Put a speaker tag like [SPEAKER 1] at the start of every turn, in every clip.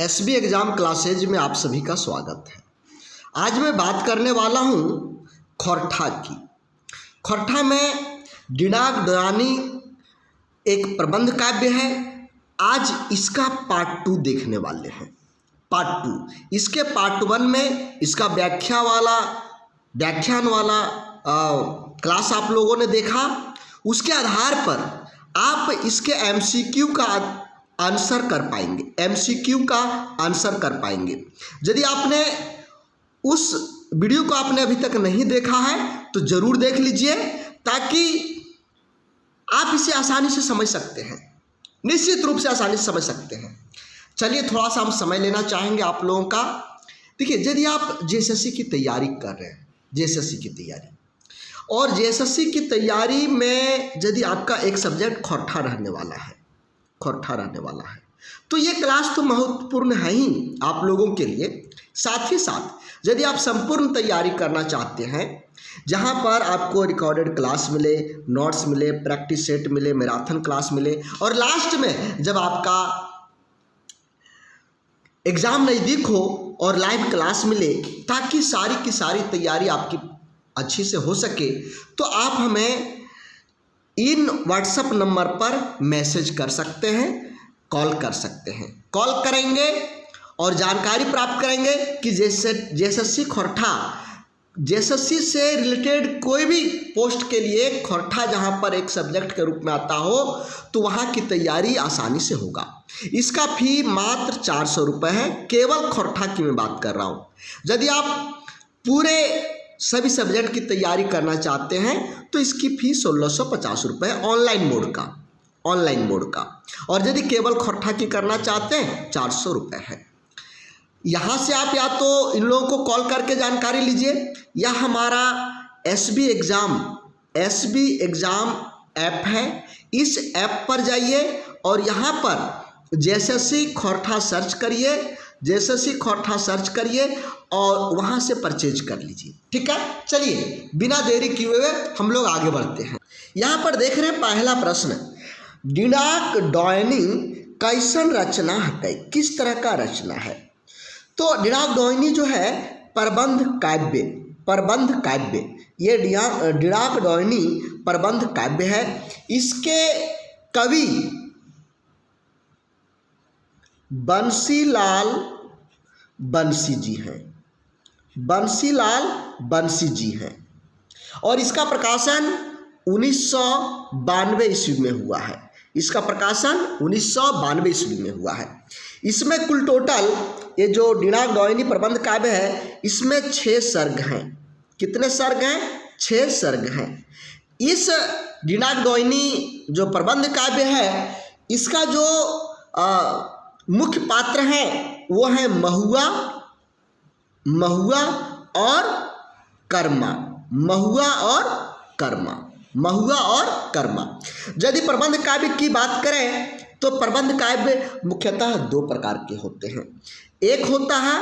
[SPEAKER 1] SB exam classes में आप सभी का स्वागत है। आज मैं बात करने वाला हूँ खोरठा की। खोरठा में दिनांक दयानी एक प्रबंध काव्य है। आज इसका पार्ट 2 देखने वाले हैं। पार्ट 2 इसके पार्ट 1 में इसका व्याख्यान वाला क्लास आप लोगों ने देखा। उसके आधार पर आप इसके एमसीक्यू का आंसर कर पाएंगे। एमसीक्यू का आंसर कर पाएंगे। यदि आपने उस वीडियो को आपने अभी तक नहीं देखा है तो ज़रूर देख लीजिए, ताकि आप इसे आसानी से समझ सकते हैं। निश्चित रूप से आसानी से समझ सकते हैं। चलिए थोड़ा सा हम समय लेना चाहेंगे आप लोगों का। देखिए, यदि आप जेएसएससी की तैयारी कर रहे हैं, जेएसएससी की तैयारी, और जेएसएससी की तैयारी में यदि आपका एक सब्जेक्ट खोरठा रहने वाला है, तो ये क्लास तो महत्वपूर्ण है ही आप लोगों के लिए। साथ ही साथ यदि आप संपूर्ण तैयारी करना चाहते हैं, जहां पर आपको रिकॉर्डेड क्लास मिले, नोट्स मिले, प्रैक्टिस सेट मिले, मैराथन क्लास मिले, और लास्ट में जब आपका एग्ज़ाम नज़दीक हो और लाइव क्लास मिले, ताकि सारी की सारी तैयारी आपकी अच्छी से हो सके, तो आप हमें इन व्हाट्सएप नंबर पर मैसेज कर सकते हैं, कॉल कर सकते हैं। कॉल करेंगे और जानकारी प्राप्त करेंगे कि जेएसएससी खोरठा, जेएसएससी से रिलेटेड कोई भी पोस्ट के लिए खोरठा जहां पर एक सब्जेक्ट के रूप में आता हो, तो वहां की तैयारी आसानी से होगा। इसका फी मात्र 400 रुपये है। केवल खोरठा की मैं बात कर रहा हूं। यदि आप पूरे सभी सब्जेक्ट की तैयारी करना चाहते हैं तो इसकी फीस 1650 रुपये ऑनलाइन मोड का, और यदि केवल खोरठा की करना चाहते हैं 400 रुपये है। यहाँ से आप या तो इन लोगों को कॉल करके जानकारी लीजिए, या हमारा एसबी एग्ज़ाम ऐप है, इस ऐप पर जाइए और यहाँ पर जेएसएससी खोरठा सर्च करिए और वहाँ से परचेज कर लीजिए। ठीक है, चलिए बिना देरी किए हुए हम लोग आगे बढ़ते हैं। यहाँ पर देख रहे हैं पहला प्रश्न, दिनांक दयानी कैसन रचना है, किस तरह का रचना है। तो दिनांक दयानी जो है प्रबंध काव्य, ये दिनांक दयानी प्रबंध काव्य है। इसके कवि बंसीलाल बंसी जी हैं, और इसका प्रकाशन 1992 ईस्वी में हुआ है। इसमें कुल टोटल ये जो दिनांक दयानी प्रबंध काव्य है, इसमें 6 सर्ग हैं। कितने सर्ग हैं? 6 सर्ग हैं। इस दिनांक दयानी जो प्रबंध काव्य है, इसका जो मुख्य पात्र हैं वो है महुआ और कर्मा। यदि प्रबंध काव्य की बात करें तो प्रबंध काव्य मुख्यतः 2 प्रकार के होते हैं। एक होता है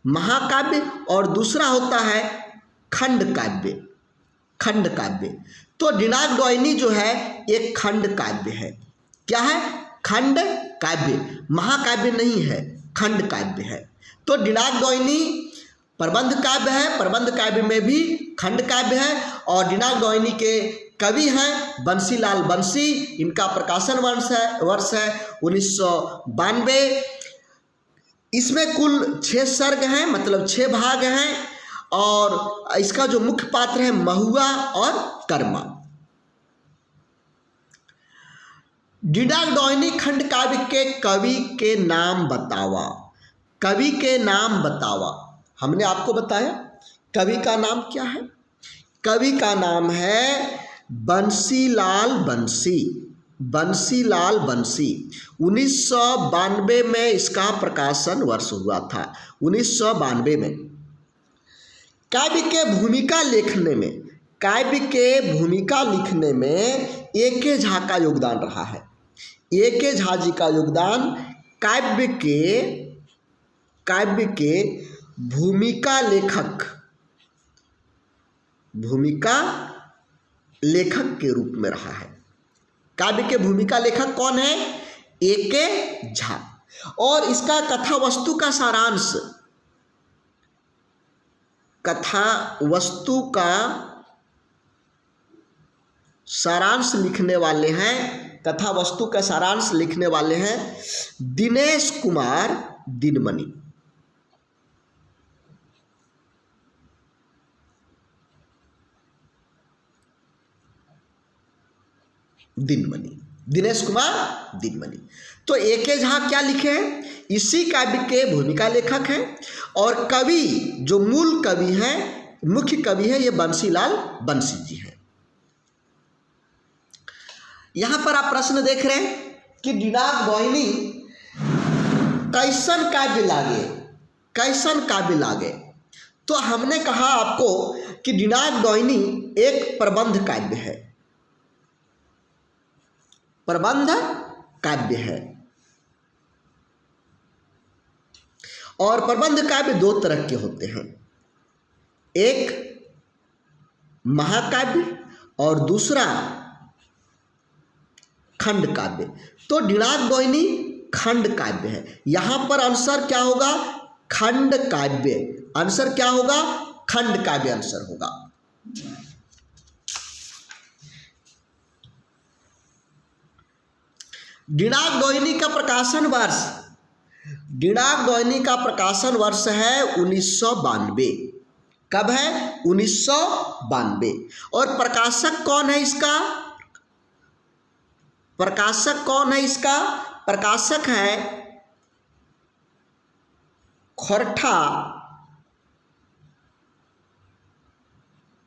[SPEAKER 1] महाकाव्य और दूसरा होता है खंड काव्य। तो दिनांक दयानी जो है एक खंड काव्य है। क्या है? खंड काव्य, महाकाव्य नहीं है, खंड काव्य है। तो दिनांक दयानी प्रबंध काव्य है, प्रबंध काव्य में भी खंड काव्य है, और दिनांक दयानी के कवि हैं बंसीलाल बंसी। इनका प्रकाशन वर्ष है 1992। इसमें कुल 6 सर्ग हैं, मतलब 6 भाग हैं, और इसका जो मुख्य पात्र है महुआ और कर्मा। दिनांक दयानी खंड काव्य के कवि के नाम बतावा। हमने आपको बताया कवि का नाम क्या है। कवि का नाम है बंसीलाल बंसी। 1992 में इसका प्रकाशन वर्ष हुआ था, 1992 में। काव्य के भूमिका लिखने में ए.के. झा का योगदान रहा है। ए.के. झा जी का योगदान काव्य के भूमिका लेखक के रूप में रहा है। काव्य के भूमिका लेखक कौन है? ए.के. झा। और इसका कथा वस्तु का सारांश, कथा वस्तु का सारांश लिखने वाले हैं, कथा वस्तु का सारांश लिखने वाले हैं दिनेश कुमार दिनमणि। दिनमणि, दिनेश कुमार दिनमणि। तो ए.के. झा क्या लिखे हैं? इसी काव्य के भूमिका लेखक हैं और कवि जो मूल कवि हैं, मुख्य कवि है, ये बंसीलाल बंसी जी हैं। यहां पर आप प्रश्न देख रहे हैं कि दिनांक दोहिनी कैसन काव्य लागे, कैसन काव्य लागे। तो हमने कहा आपको कि दिनांक दोहिनी एक प्रबंध काव्य है, प्रबंध काव्य है। और प्रबंध काव्य दो तरह के होते हैं, एक महाकाव्य और दूसरा खंड काव्य। तो दिनांक दोहिनी खंड काव्य है। यहां पर आंसर क्या होगा? खंड काव्य। आंसर क्या होगा? खंड काव्य आंसर होगा। दिनांक दोहिनी का प्रकाशन वर्ष, दिनांक दोहिनी का प्रकाशन वर्ष है 1992। कब है? 1992। और प्रकाशक कौन है इसका? प्रकाशक कौन है इसका? प्रकाशक है खोरठा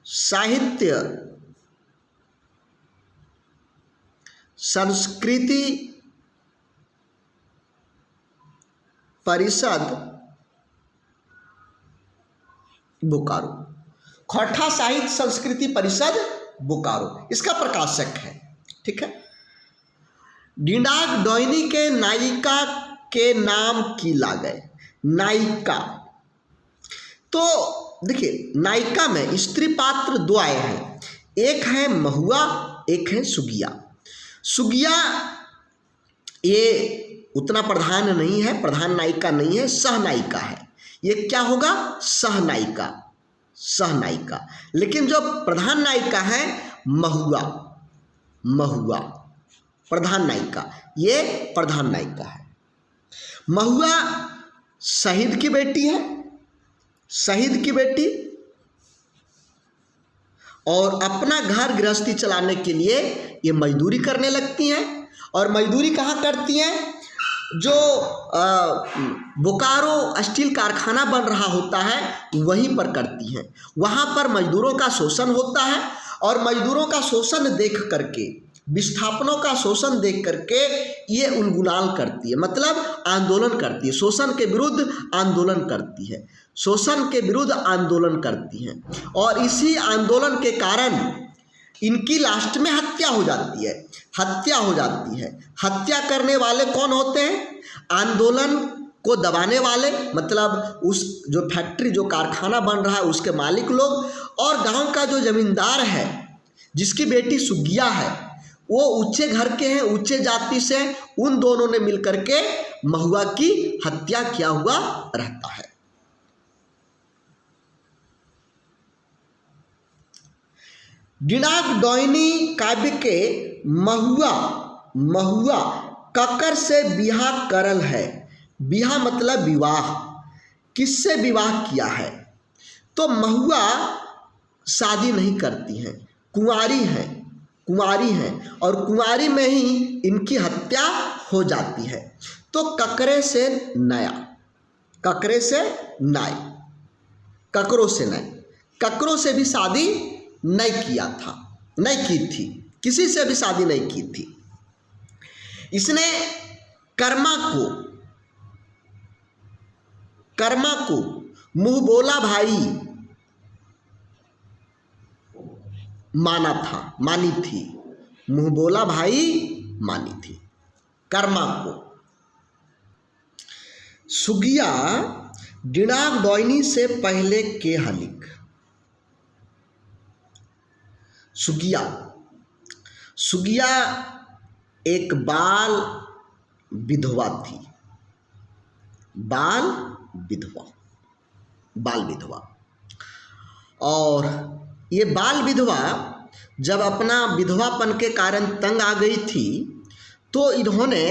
[SPEAKER 1] साहित्य संस्कृति परिषद बोकारो। खोरठा साहित्य संस्कृति परिषद बोकारो इसका प्रकाशक है। ठीक है। दिनांक दोहिनी के नायिका के नाम की लागे। नायिका, तो देखिए नायिका में स्त्री पात्र दो आए हैं, एक है महुआ, एक है सुगिया। सुगिया ये उतना प्रधान नहीं है, प्रधान नायिका नहीं है, सहनायिका है। ये क्या होगा? सहनायिका, सहनायिका। लेकिन जो प्रधान नायिका है महुआ, महुआ प्रधान नायिका, ये प्रधान नायिका है। महुआ शहीद की बेटी है, शहीद की बेटी, और अपना घर गृहस्थी चलाने के लिए ये मजदूरी करने लगती हैं। और मजदूरी कहाँ करती हैं? जो बोकारो स्टील कारखाना बन रहा होता है वहीं पर करती हैं। वहाँ पर मजदूरों का शोषण होता है और मजदूरों का शोषण देख करके, विस्थापनों का शोषण देख करके ये उलगुलाल करती है, मतलब आंदोलन करती है, शोषण के विरुद्ध आंदोलन करती है, शोषण के विरुद्ध आंदोलन करती हैं। और इसी आंदोलन के कारण इनकी लास्ट में हत्या हो जाती है, हत्या हो जाती है। हत्या करने वाले कौन होते हैं? आंदोलन को दबाने वाले, मतलब उस जो फैक्ट्री जो कारखाना बन रहा है उसके मालिक लोग, और गांव का जो जमींदार है जिसकी बेटी सुगिया है, वो ऊंचे घर के हैं, ऊंचे जाति से, उन दोनों ने मिलकर के महुआ की हत्या किया हुआ रहता है। दिनांक दोहिनी काव्य के महुआ, महुआ ककर से बिहा करल है। बिहा मतलब विवाह, किससे विवाह किया है? तो महुआ शादी नहीं करती हैं, कुंवारी हैं, कुंवारी हैं, और कुंवारी में ही इनकी हत्या हो जाती है। तो ककरे से नया, ककरे से नए, ककरों से नए, ककरों से भी शादी नहीं किया था, नहीं की थी, किसी से भी शादी नहीं की थी। इसने कर्मा को, कर्मा को मुंह बोला भाई माना था, मानी थी, मुंह बोला भाई मानी थी कर्मा को। सुगिया दिनांक दोहिनी से पहले के हलिक। सुगिया, सुगिया एक बाल विधवा थी, बाल विधवा, बाल विधवा। और ये बाल विधवा जब अपना विधवापन के कारण तंग आ गई थी तो इन्होंने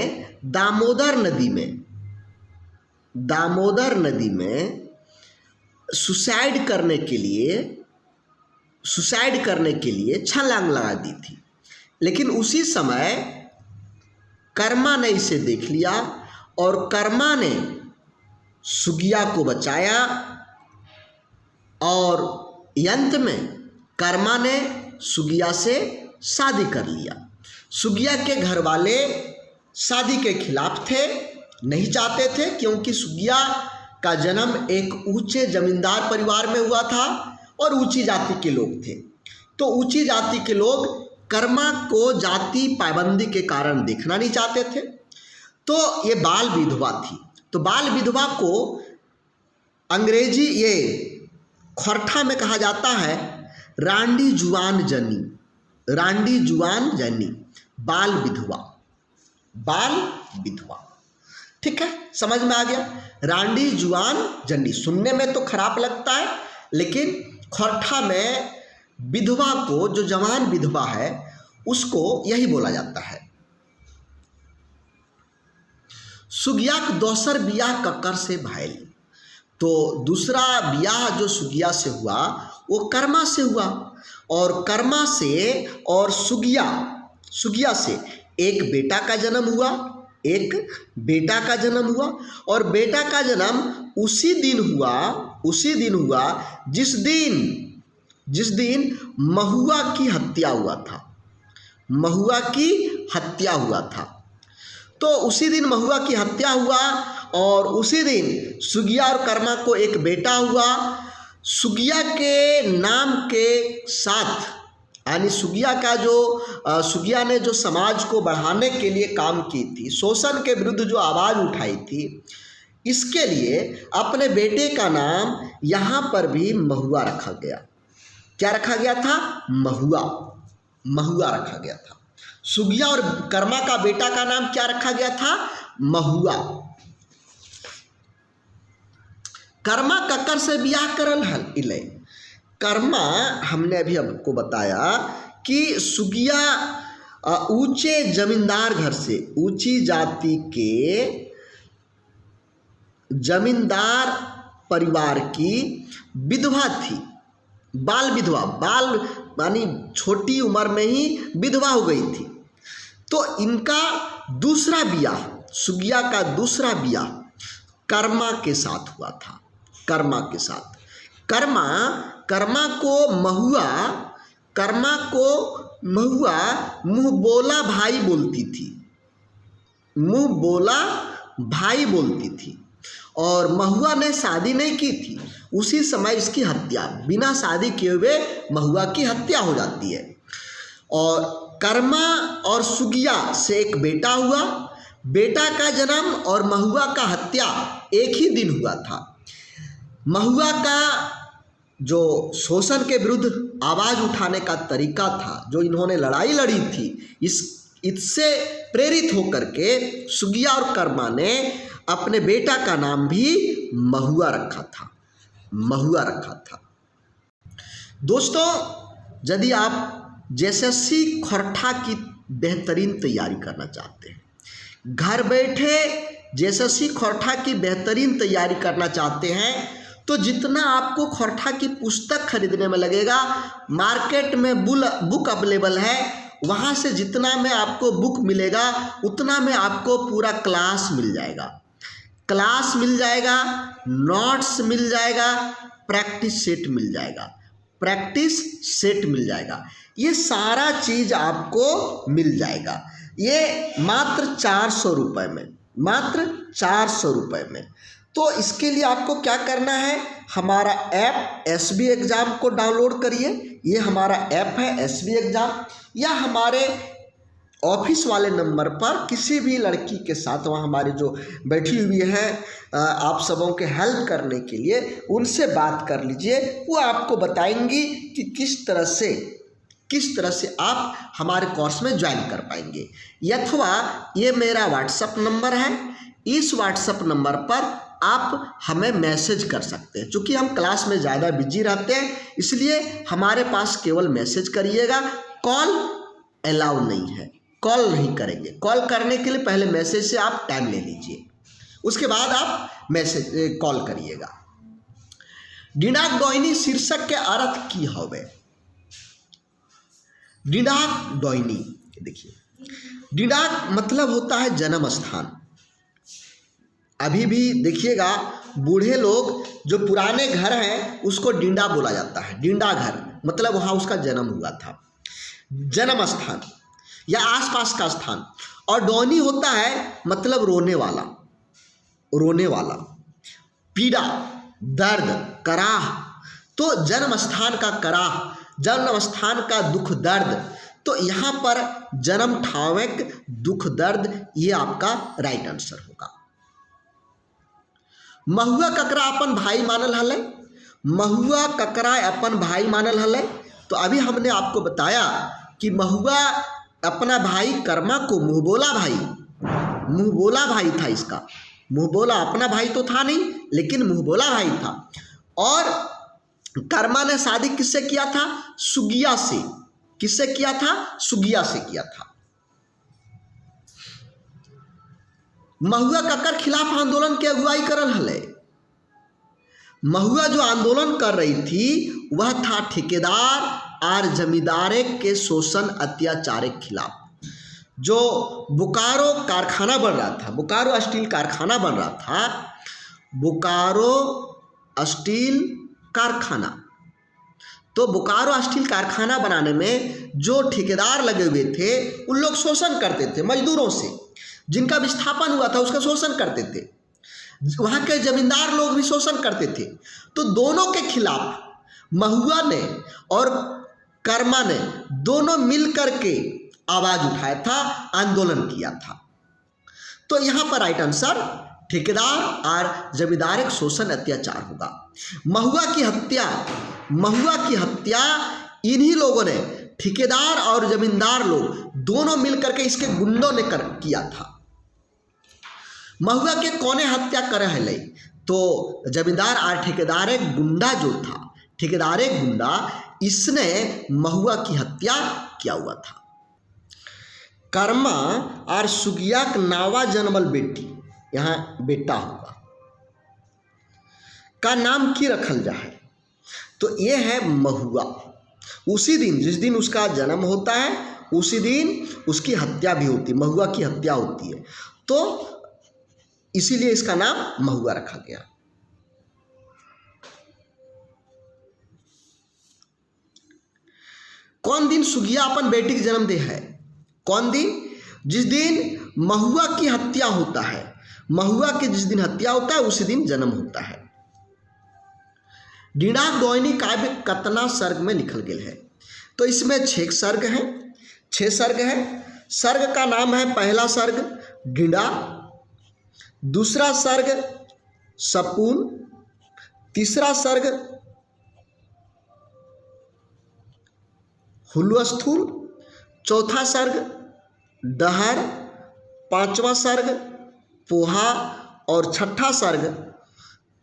[SPEAKER 1] दामोदर नदी में सुसाइड करने के लिए छलांग लगा दी थी। लेकिन उसी समय कर्मा ने इसे देख लिया और कर्मा ने सुगिया को बचाया और अंत में कर्मा ने सुगिया से शादी कर लिया। सुगिया के घर वाले शादी के खिलाफ थे, नहीं चाहते थे, क्योंकि सुगिया का जन्म एक ऊंचे जमींदार परिवार में हुआ था और ऊंची जाति के लोग थे। तो ऊंची जाति के लोग कर्मा को जाति पाबंदी के कारण देखना नहीं चाहते थे। तो ये बाल विधवा थी। तो बाल विधवा को अंग्रेजी ये खोरठा में कहा जाता है रांडी जुआन जनी, रांडी जुआन जनी, बाल विधवा, बाल विधवा। ठीक है, समझ में आ गया। रांडी जुआन जनी सुनने में तो खराब लगता है, लेकिन खोरठा में विधवा को, जो जवान विधवा है, उसको यही बोला जाता है। सुगियाक दोसर बियाह कक्कर से भइल। तो दूसरा बियाह जो सुगिया से हुआ वो कर्मा से हुआ, और कर्मा से और सुगिया से एक बेटा का जन्म हुआ, और बेटा का जन्म उसी दिन हुआ जिस दिन महुआ की हत्या हुआ था। तो उसी दिन महुआ की हत्या हुआ और उसी दिन सुगिया और कर्मा को एक बेटा हुआ। सुगिया के नाम के साथ, यानी सुगिया ने जो समाज को बढ़ाने के लिए काम की थी, शोषण के विरुद्ध जो आवाज़ उठाई थी, इसके लिए अपने बेटे का नाम यहाँ पर भी महुआ रखा गया। क्या रखा गया था? महुआ रखा गया था। सुगिया और कर्मा का बेटा का नाम क्या रखा गया था? महुआ। कर्मा कक्कर से बियाह करल हल इले। कर्मा हमने अभी आपको बताया कि सुगिया ऊंचे जमींदार घर से, ऊंची जाति के जमींदार परिवार की विधवा थी, बाल विधवा, यानी छोटी उम्र में ही विधवा हो गई थी। तो इनका दूसरा बियाह, सुगिया का दूसरा बियाह कर्मा के साथ हुआ था, कर्मा के साथ। कर्मा को महुआ मुँह बोला भाई बोलती थी और महुआ ने शादी नहीं की थी। उसी समय इसकी हत्या, बिना शादी किए हुए महुआ की हत्या हो जाती है। और कर्मा और सुगिया से एक बेटा हुआ, बेटा का जन्म और महुआ का हत्या एक ही दिन हुआ था। महुआ का जो शोषण के विरुद्ध आवाज़ उठाने का तरीका था, जो इन्होंने लड़ाई लड़ी थी, इससे प्रेरित होकर के सुगिया और कर्मा ने अपने बेटा का नाम भी महुआ रखा था। दोस्तों, यदि आप JSSC खोरठा की बेहतरीन तैयारी करना चाहते हैं, घर बैठे JSSC खोरठा की बेहतरीन तैयारी करना चाहते हैं, तो जितना आपको खोरठा की पुस्तक खरीदने में लगेगा, मार्केट में बुक अवेलेबल है, वहाँ से जितना में आपको बुक मिलेगा उतना में आपको पूरा क्लास मिल जाएगा, नोट्स मिल जाएगा, प्रैक्टिस सेट मिल जाएगा। ये सारा चीज़ आपको मिल जाएगा, ये मात्र 400 रुपये में। तो इसके लिए आपको क्या करना है, हमारा ऐप SB एग्ज़ाम को डाउनलोड करिए। ये हमारा ऐप है SB एग्ज़ाम, या हमारे ऑफिस वाले नंबर पर किसी भी लड़की के साथ, वहाँ हमारी जो बैठी हुई है आप सबों के हेल्प करने के लिए, उनसे बात कर लीजिए। वो आपको बताएंगी कि किस तरह से आप हमारे कोर्स में ज्वाइन कर पाएंगे। अथवा ये मेरा व्हाट्सएप नंबर है, इस व्हाट्सएप नंबर पर आप हमें मैसेज कर सकते हैं। चूँकि हम क्लास में ज़्यादा बिजी रहते हैं इसलिए हमारे पास केवल मैसेज करिएगा, कॉल अलाउ नहीं है, कॉल नहीं करेंगे। कॉल करने के लिए पहले मैसेज से आप टाइम ले लीजिए, उसके बाद आप मैसेज कॉल करिएगा। डिडाक डोइनी शीर्षक के अर्थ की हवे। डिडाक डोइनी, देखिए डिडाक मतलब होता है जन्म स्थान। अभी भी देखिएगा बूढ़े लोग जो पुराने घर हैं उसको डिंडा बोला जाता है। डिंडा घर मतलब वहाँ उसका जन्म हुआ था, जन्म स्थान या आसपास का स्थान। और डोनी होता है मतलब रोने वाला, रोने वाला, पीड़ा, दर्द, कराह। तो जन्म स्थान का कराह, जन्म स्थान का दुख दर्द। तो यहाँ पर जन्म ठावक दुख दर्द, ये आपका राइट आंसर होगा। महुआ ककरा अपन भाई मानल हले। महुआ ककरा अपन भाई मानल हले। तो अभी हमने आपको बताया कि महुआ अपना भाई कर्मा को मुँहबोला भाई, मुँहबोला भाई था इसका। मुँहबोला अपना भाई तो था नहीं लेकिन मुँहबोला भाई था। और कर्मा ने शादी किससे किया था? सुगिया से। किससे किया था? सुगिया से किया था। महुआ ककर खिलाफ आंदोलन के अगुवाई करल हले। महुआ जो आंदोलन कर रही थी वह था ठेकेदार और जमींदारे के शोषण अत्याचार के खिलाफ। जो बोकारो कारखाना बन रहा था, बोकारो स्टील कारखाना बन रहा था, बोकारो स्टील कारखाना। तो बोकारो स्टील कारखाना बनाने में जो ठेकेदार लगे हुए थे उन लोग शोषण करते थे मजदूरों से। जिनका विस्थापन हुआ था उसका शोषण करते थे, वहाँ के जमींदार लोग भी शोषण करते थे। तो दोनों के खिलाफ महुआ ने और कर्मा ने दोनों मिल करके आवाज उठाया था, आंदोलन किया था। तो यहाँ पर राइट आंसर ठेकेदार और जमींदार के शोषण अत्याचार होगा। महुआ की हत्या इन्हीं लोगों ने, ठेकेदार और जमींदार लोग दोनों मिलकर के इसके गुंडों ने किया था। महुआ के कौने हत्या करे हले? तो जमींदार और ठेकेदार एक गुंडा जो था, ठेकेदार एक गुंडा, इसने महुआ की हत्या किया हुआ था। कर्मा और सुगिया के नावा जन्मल बेटी, यहाँ बेटा होगा, का नाम की रखल जाए? तो ये है महुआ। उसी दिन जिस दिन उसका जन्म होता है उसी दिन उसकी हत्या भी होती है, महुआ की हत्या होती है। तो इसीलिए इसका नाम महुआ रखा गया। कौन दिन सुगिया अपन बेटी के जन्म दे है? कौन दिन? जिस दिन महुआ की हत्या होता है। महुआ की जिस दिन हत्या होता है उसी दिन जन्म होता है। डिडाक डोइनी काव्य कतना सर्ग में लिखल गया है? तो इसमें 6 सर्ग हैं, 6 सर्ग हैं। सर्ग का नाम है, पहला सर्ग डिडा, दूसरा सर्ग सपून, तीसरा सर्ग हुलस्थूल, चौथा सर्ग डहर, पांचवा सर्ग पोहा और छठा सर्ग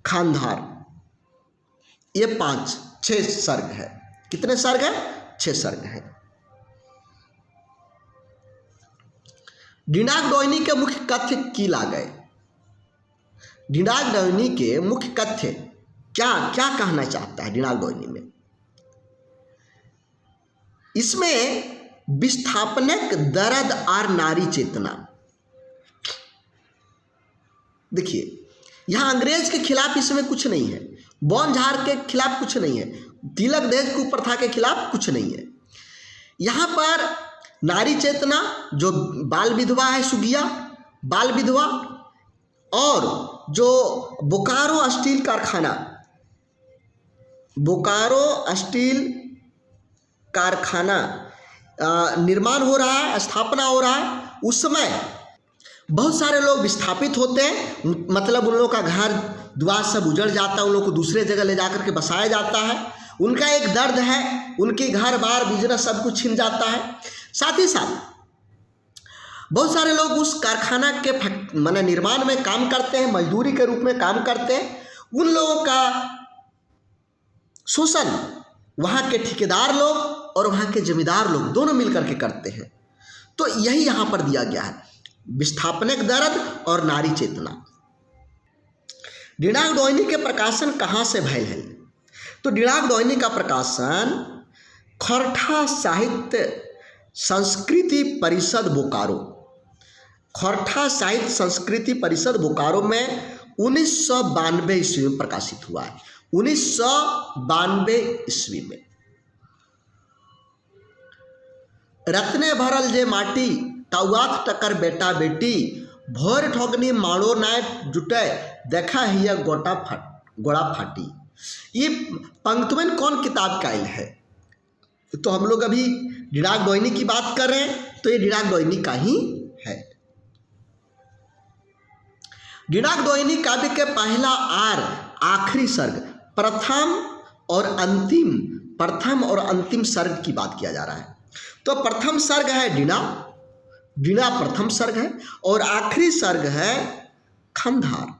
[SPEAKER 1] खानधार। ये 6 सर्ग है। कितने सर्ग है? 6 सर्ग है। डिडाक डोइनी के मुख्य कथ्य की लागे? डिडाक डोइनी के मुख्य कथ्य क्या क्या कहना चाहता है डिडाक डोइनी में? इसमें विस्थापनक दर्द और नारी चेतना। देखिए यहाँ अंग्रेज के खिलाफ इसमें कुछ नहीं है, बौन झाड़ के खिलाफ कुछ नहीं है, तिलक दहेज कुप्रथा के खिलाफ कुछ नहीं है। यहाँ पर नारी चेतना, जो बाल विधवा है सुगिया, बाल विधवा, और जो बोकारो स्टील कारखाना, बोकारो स्टील कारखाना निर्माण हो रहा है, स्थापना हो रहा है, उस समय बहुत सारे लोग विस्थापित होते हैं। मतलब उन लोगों का घर द्वार सब उजड़ जाता है, उन लोगों को दूसरे जगह ले जाकर के बसाया जाता है। उनका एक दर्द है, उनके घर बार बिजनेस सब कुछ छिन जाता है। साथ ही साथ बहुत सारे लोग उस कारखाना के माने निर्माण में काम करते हैं, मजदूरी के रूप में काम करते हैं। उन लोगों का शोषण वहाँ के ठेकेदार लोग और वहाँ के जमींदार लोग दोनों मिलकर के करते हैं। तो यही यहाँ पर दिया गया है, विस्थापनिक दर्द और नारी चेतना। डिडाक डोइनी के प्रकाशन कहाँ से भयल है? तो डिडाक डोइनी का प्रकाशन खौरठा साहित्य संस्कृति परिषद बोकारो, खौरठा साहित्य संस्कृति परिषद बोकारो में 1992 ईस्वी में प्रकाशित हुआ है। 1992 ईस्वी में। रत्ने भरल जे माटी तौआत टकर बेटा बेटी, भोर ठोगनी माड़ो नाय जुटे, देखा हिया गोड़ा फाटी। ये पंक्तिवन कौन किताब का इल है? तो हम लोग अभी डिडाक डोइनी की बात कर रहे हैं, तो ये डिडाक डोइनी का ही है। डिडाक डोइनी काव्य के पहला आर आखिरी सर्ग, प्रथम और अंतिम सर्ग की बात किया जा रहा है। तो प्रथम सर्ग है डिना प्रथम सर्ग है, और आखिरी सर्ग है खंधार।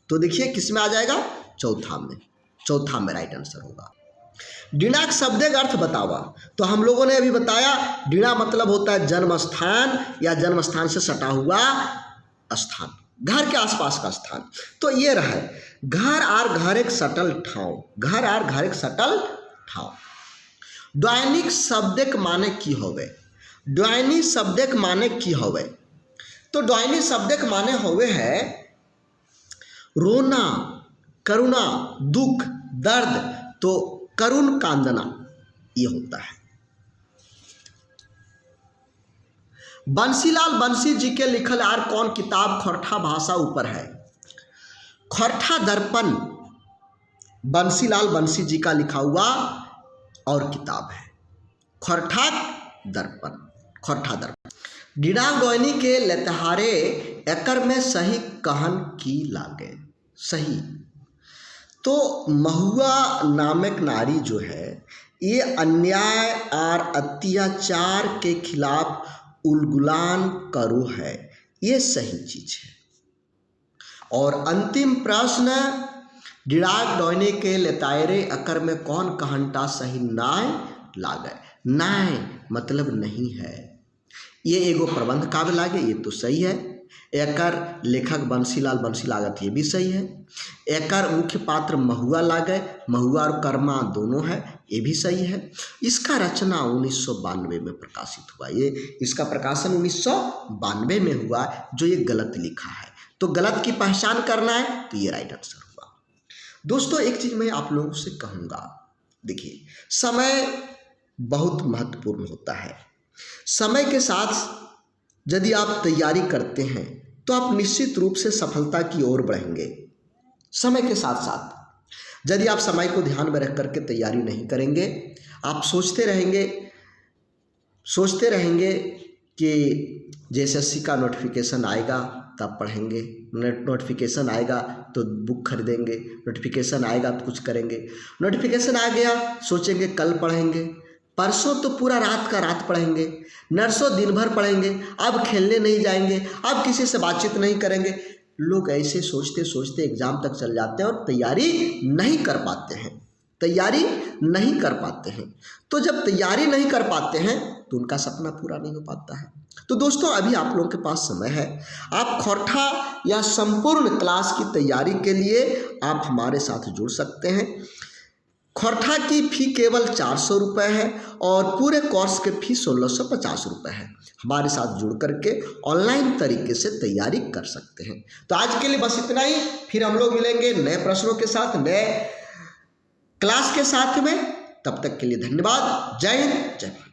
[SPEAKER 1] तो देखिए किस में आ जाएगा? चौथा में राइट आंसर होगा। डिडाक शब्द का अर्थ बतावा। तो हम लोगों ने अभी बताया डिडा मतलब होता है जन्म स्थान या जन्म स्थान से सटा हुआ स्थान, घर के आसपास का स्थान। तो ये रहा घर आर घर एक सटल ठाव, घर आर घर एक सटल ठाव। दैनिक शब्दक माने की होवे? दैनिक शब्दक माने की होवे? तो दैनिक शब्दक माने होवे है रोना, करुणा, दुख, दर्द। तो करुण कांदना ये होता है। बंसीलाल बंसी जी के लिखल आर कौन किताब खौरठा भाषा ऊपर है? खौरठा दर्पण बंसीलाल बंसी जी का लिखा हुआ और किताब है खौरठा दर्पण। डिडाक डोइनी के लेतहारे एकर में सही कहन की लागे? सही। तो महुआ नामक नारी जो है ये अन्याय और अत्याचार के खिलाफ उलगुलान करो है, ये सही चीज है। और अंतिम प्रश्न, डिडाक डोइनी के लेतायरे अकर में कौन कहनटा सही नाय लागे? नाय मतलब नहीं है। ये एगो प्रबंध काव्य लागे, ये तो सही है। एकर लेखक बंसीलाल बंसी लागत, ये भी सही है। एकर मुख्य पात्र महुआ लागे, महुआ और कर्मा दोनों है, ये भी सही है। इसका रचना 1992 में प्रकाशित हुआ, ये इसका प्रकाशन 1992 में हुआ, जो ये गलत लिखा है। तो गलत की पहचान करना है, तो ये राइट आंसर हुआ। दोस्तों एक चीज मैं आप लोगों से कहूँगा, देखिए समय बहुत महत्वपूर्ण होता है। समय के साथ यदि आप तैयारी करते हैं तो आप निश्चित रूप से सफलता की ओर बढ़ेंगे। समय के साथ साथ यदि आप समय को ध्यान में रख करके तैयारी नहीं करेंगे, आप सोचते रहेंगे कि JSSC का नोटिफिकेशन आएगा तब पढ़ेंगे, नोटिफिकेशन आएगा तो बुक खरीदेंगे, नोटिफिकेशन आएगा तो कुछ करेंगे, नोटिफिकेशन आ गया सोचेंगे कल पढ़ेंगे, परसों तो पूरा रात पढ़ेंगे, नरसों दिन भर पढ़ेंगे, अब खेलने नहीं जाएंगे, अब किसी से बातचीत नहीं करेंगे। लोग ऐसे सोचते सोचते एग्जाम तक चल जाते हैं और तैयारी नहीं कर पाते हैं। तो जब तैयारी नहीं कर पाते हैं तो उनका सपना पूरा नहीं हो पाता है। तो दोस्तों अभी आप लोगों के पास समय है, आप खौरठा या संपूर्ण क्लास की तैयारी के लिए आप हमारे साथ जुड़ सकते हैं। खौरठा की फ़ी केवल 400 रुपये है और पूरे कोर्स के फी 1650 रुपये है। हमारे साथ जुड़ करके ऑनलाइन तरीके से तैयारी कर सकते हैं। तो आज के लिए बस इतना ही, फिर हम लोग मिलेंगे नए प्रश्नों के साथ, नए क्लास के साथ में। तब तक के लिए धन्यवाद। जय हिंद, जय भारत।